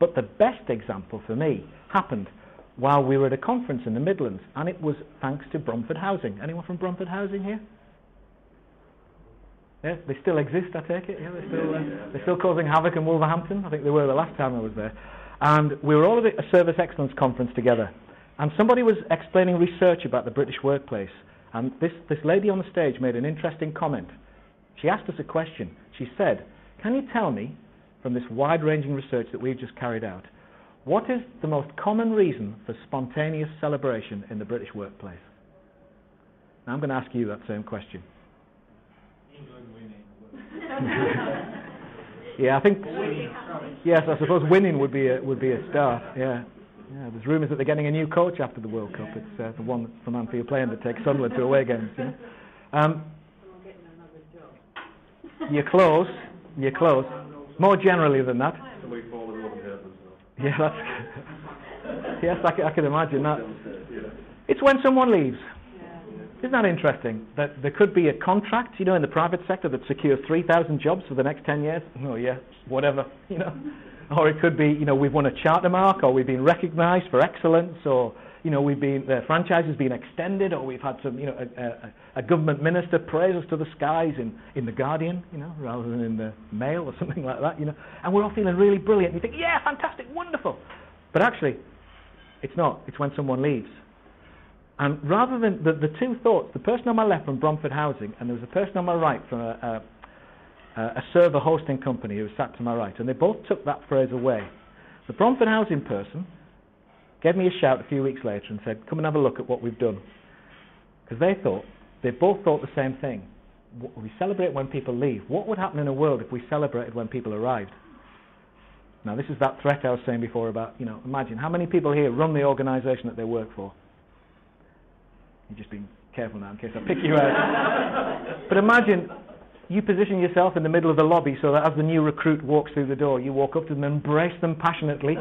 But the best example for me happened while we were at a conference in the Midlands, and it was thanks to Bromford Housing. Anyone from Bromford Housing here? Yeah, they still exist, I take it. Yeah, they're still causing havoc in Wolverhampton. I think they were the last time I was there. And we were all at a Service Excellence conference together. And somebody was explaining research about the British workplace. And this lady on the stage made an interesting comment. She asked us a question. She said, "Can you tell me, from this wide-ranging research that we've just carried out, what is the most common reason for spontaneous celebration in the British workplace?" Now I'm going to ask you that same question. England winning. Yeah, I think. Yes, I suppose winning would be a start. Yeah. There's rumours that they're getting a new coach after the World Cup. It's the one from Anfield playing that takes Sunderland to away games. You know? You're close. More generally than that. Yeah, yes, I can imagine that. It's when someone leaves. Isn't that interesting? That there could be a contract, in the private sector that secures 3,000 jobs for the next 10 years. Oh yeah, whatever, Or it could be, we've won a charter mark, or we've been recognised for excellence, or the franchise has been extended, or we've had some, a government minister praise us to the skies in the Guardian, rather than in the Mail or something like that, And we're all feeling really brilliant. You think, yeah, fantastic, wonderful. But actually, it's not. It's when someone leaves. And rather than the two thoughts, the person on my left from Bromford Housing, and there was a person on my right from a server hosting company who sat to my right, and they both took that phrase away. The Bromford Housing person gave me a shout a few weeks later and said, "Come and have a look at what we've done." Because they both thought the same thing. We celebrate when people leave. What would happen in a world if we celebrated when people arrived? Now this is that threat I was saying before about, imagine how many people here run the organisation that they work for. You're just being careful now in case I pick you out. But imagine you position yourself in the middle of the lobby so that as the new recruit walks through the door, you walk up to them and embrace them passionately,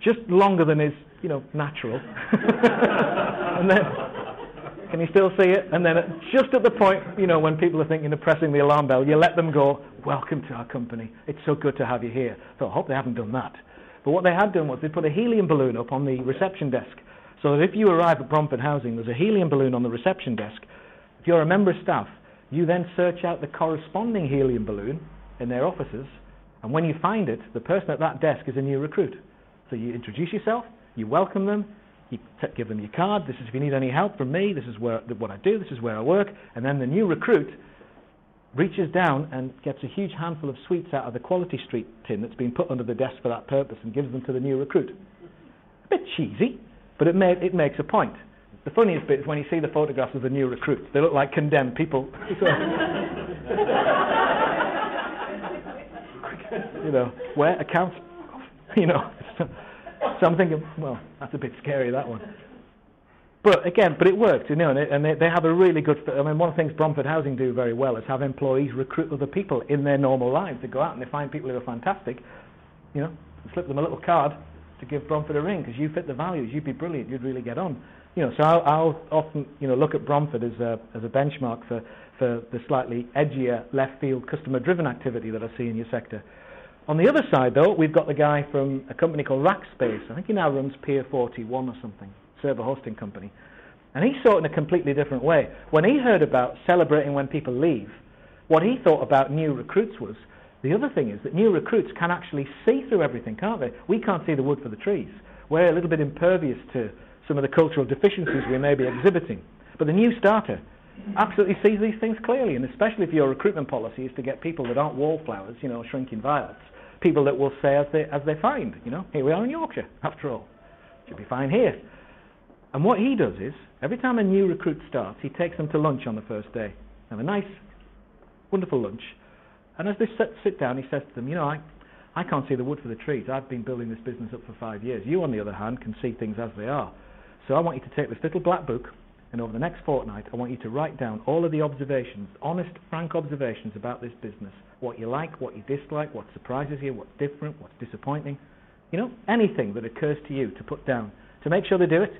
just longer than is, natural. And then, can you still see it? And then just at the point, when people are thinking of pressing the alarm bell, you let them go, "Welcome to our company. It's so good to have you here." So I hope they haven't done that. But what they had done was they put a helium balloon up on the reception desk. So that if you arrive at Bromford Housing, there's a helium balloon on the reception desk. If you're a member of staff, you then search out the corresponding helium balloon in their offices, and when you find it, the person at that desk is a new recruit. So you introduce yourself, you welcome them, you give them your card. "This is if you need any help from me, this is what I do, this is where I work." And then the new recruit reaches down and gets a huge handful of sweets out of the Quality Street tin that's been put under the desk for that purpose and gives them to the new recruit. A bit cheesy. But it makes a point. The funniest bit is when you see the photographs of the new recruits. They look like condemned people. Where accounts, So I'm thinking, well, that's a bit scary, that one. But it worked, and they have a really good. One of the things Bromford Housing do very well is have employees recruit other people in their normal lives. They go out and they find people who are fantastic, slip them a little card to give Bromford a ring because you fit the values, you'd be brilliant, you'd really get on. So I'll often look at Bromford as a benchmark for the slightly edgier left field customer driven activity that I see in your sector. On the other side though, we've got the guy from a company called Rackspace. I think he now runs Pier 41 or something, server hosting company. And he saw it in a completely different way. When he heard about celebrating when people leave, what he thought about new recruits was, the other thing is that new recruits can actually see through everything, can't they? We can't see the wood for the trees. We're a little bit impervious to some of the cultural deficiencies we may be exhibiting. But the new starter absolutely sees these things clearly, and especially if your recruitment policy is to get people that aren't wallflowers, shrinking violets, people that will say as they find, here we are in Yorkshire, after all. Should be fine here. And what he does is, every time a new recruit starts, he takes them to lunch on the first day. Have a nice, wonderful lunch. And as they sit down, he says to them, I can't see the wood for the trees. I've been building this business up for 5 years. You, on the other hand, can see things as they are. So I want you to take this little black book, and over the next fortnight, I want you to write down all of the observations, honest, frank observations about this business. What you like, what you dislike, what surprises you, what's different, what's disappointing. Anything that occurs to you to put down. To make sure they do it,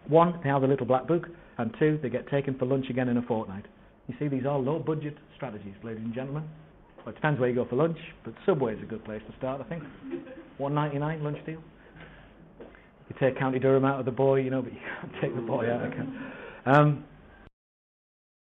1, they have a little black book, and 2, they get taken for lunch again in a fortnight. You see, these are low-budget strategies, ladies and gentlemen. Well, it depends where you go for lunch, but Subway's a good place to start, I think. $1.99 lunch deal. You take County Durham out of the boy, but you can't take the boy out.